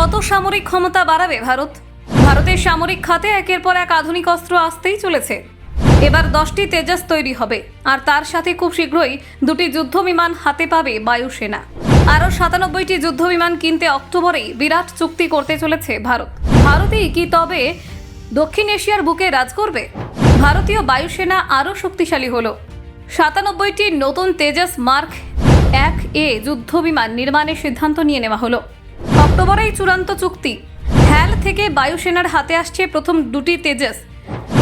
কত সামরিক ক্ষমতা বাড়াবে ভারত? ভারতের সামরিক খাতে একের পর এক আধুনিক অস্ত্র আসতেই চলেছে। এবার 10টি তেজাস তৈরি হবে, আর তার সাথে খুব শীঘ্রই 2টি যুদ্ধ বিমান হাতে পাবে বায়ুসেনা। আরও 97টি যুদ্ধ বিমান কিনতে অক্টোবরেই বিরাট চুক্তি করতে চলেছে ভারত। ভারতই কি তবে দক্ষিণ এশিয়ার বুকে রাজ করবে? ভারতীয় বায়ুসেনা আরও শক্তিশালী হলো। 97টি নতুন তেজাস মার্ক 1A যুদ্ধ বিমান নির্মাণের সিদ্ধান্ত নিয়ে নেওয়া হলো। অক্টোবরেই চূড়ান্ত চুক্তি। হ্যাল থেকে বায়ুসেনার হাতে আসছে প্রথম 2টি তেজাস।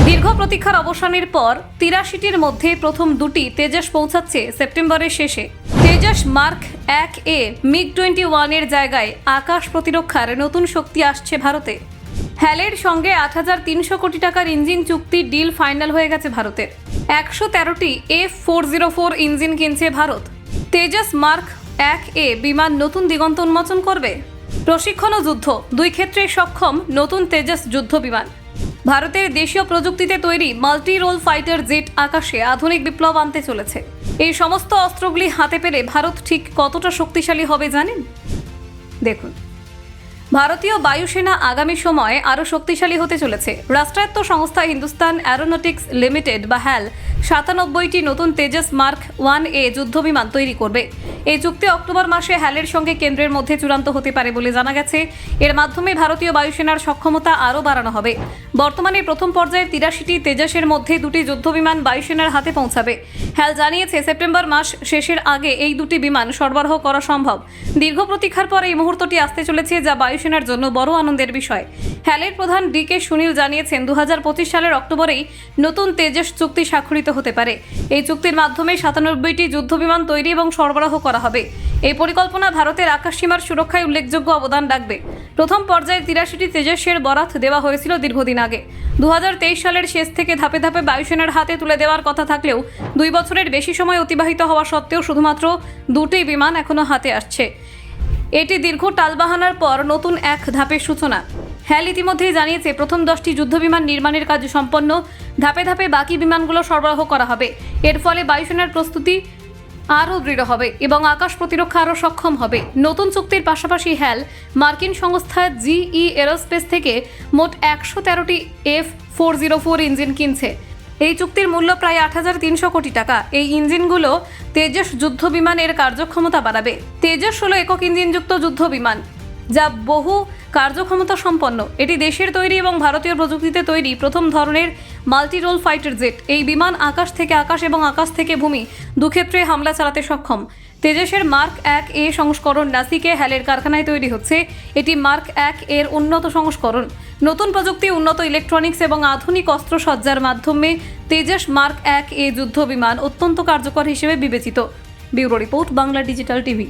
দীর্ঘ প্রতীক্ষার অবসানের পর 83টির মধ্যে প্রথম 2টি তেজাস পৌঁছাচ্ছে সেপ্টেম্বরের শেষে। তেজাস মার্ক 1A MiG-21 এর জায়গায় আকাশ প্রতিরক্ষার নতুন শক্তি আসছে ভারতে। হ্যালের সঙ্গে 8,300 কোটি টাকার ইঞ্জিন চুক্তি ডিল ফাইনাল হয়ে গেছে ভারতের। 113টি F404 ইঞ্জিন কিনছে ভারত। তেজাস মার্ক 1A বিমান নতুন দিগন্ত উন্মোচন করবে। প্রশিক্ষণ ও যুদ্ধ দুই ক্ষেত্রে সক্ষম নতুন তেজাস যুদ্ধ বিমান। ভারতের দেশীয় প্রযুক্তিতে তৈরি মাল্টি রোল ফাইটার জেট আকাশে আধুনিক বিপ্লব আনতে চলেছে। এই সমস্ত অস্ত্রগুলি হাতে পেলে ভারত ঠিক কতটা শক্তিশালী হবে জানেন? দেখুন, ভারতীয় বায়ুসেনা আগামী সময়ে আরও শক্তিশালী হতে চলেছে। রাষ্ট্রায়ত্ত সংস্থা হিন্দুস্তান অ্যারোনটিক্স লিমিটেড বা হ্যাল 97টি নতুন তেজাস মার্ক 1A যুদ্ধ বিমান তৈরি করবে। এই চুক্তি অক্টোবর মাসে হ্যালের সঙ্গে কেন্দ্রের মধ্যে চূড়ান্ত হতে পারে বলে জানা গেছে। এর মাধ্যমে ভারতীয় বায়ুসেনার সক্ষমতা আরও বাড়ানো হবে। বর্তমানে প্রথম পর্যায়ে 83টি তেজাসের মধ্যে 2টি যুদ্ধ বিমান বায়ুসেনার হাতে পৌঁছাবে। হ্যাল জানিয়েছে সেপ্টেম্বর মাস শেষের আগে এই 2টি বিমান সরবরাহ করা সম্ভব। দীর্ঘ প্রতীক্ষার পর এই মুহূর্তটি আসতে চলেছে, যা বায়ুসেনার জন্য বড় আনন্দের বিষয়। হ্যালের প্রধান ডি.কে. সুনীল জানিয়েছেন 2025 সালের অক্টোবরেই নতুন তেজাস চুক্তি স্বাক্ষরিত হতে পারে। এই চুক্তির মাধ্যমে 97টি যুদ্ধ বিমান তৈরি এবং সরবরাহ করা হবে। এই পরিকল্পনা ভারতের আকাশসীমার সুরক্ষায় উল্লেখযোগ্য অবদান রাখবে। প্রথম পর্যায়ে 83টি তেজাসের বরাত দেওয়া হয়েছিল দীর্ঘদিন আগে। 2023 সালের শেষ থেকে ধাপে ধাপে বায়ুসেনার হাতে তুলে দেওয়ার কথা থাকলেও 2 বছরের বেশি সময় অতিবাহিত হওয়া সত্ত্বেও শুধুমাত্র 2টি বিমান এখনও হাতে আসছে। এটি দীর্ঘ টালবাহানার পর নতুন এক ধাপের সূচনা। হ্যাল ইতিমধ্যেই জানিয়েছে প্রথম 10টি যুদ্ধবিমান নির্মাণের কাজ সম্পন্ন। ধাপে ধাপে বাকি বিমানগুলো সরবরাহ করা হবে। এর ফলে বায়ুসেনার প্রস্তুতি আরও দৃঢ় হবে এবং আকাশ প্রতিরক্ষা আরও সক্ষম হবে। নতুন চুক্তির পাশাপাশি হ্যাল মার্কিন সংস্থা GE এরোস্পেস থেকে মোট 113টি F404 ইঞ্জিন কিনছে। এই চুক্তির মূল্য প্রায় 8,300 কোটি টাকা। এই ইঞ্জিনগুলো তেজাস যুদ্ধ বিমানের কার্যক্ষমতা বাড়াবে। তেজাস হলো একক ইঞ্জিনযুক্ত যুদ্ধ বিমান, যা বহু কার্যক্ষমতা সম্পন্ন। এটি দেশের তৈরি এবং ভারতীয় প্রযুক্তিতে তৈরি প্রথম ধরনের মাল্টি রোল ফাইটার জেট। এই বিমান আকাশ থেকে আকাশ এবং আকাশ থেকে ভূমি দুক্ষেত্রে হামলা চালাতে সক্ষম। তেজাসের মার্ক 1A সংস্করণ নাসিকে হ্যালের কারখানায় তৈরি হচ্ছে। এটি মার্ক 1 এর উন্নত সংস্করণ। নতুন প্রযুক্তি, উন্নত ইলেকট্রনিক্স এবং আধুনিক অস্ত্রসজ্জার মাধ্যমে তেজাস মার্ক 1A যুদ্ধ বিমান অত্যন্ত কার্যকর হিসেবে বিবেচিত। Bureau report, Bangla digital TV.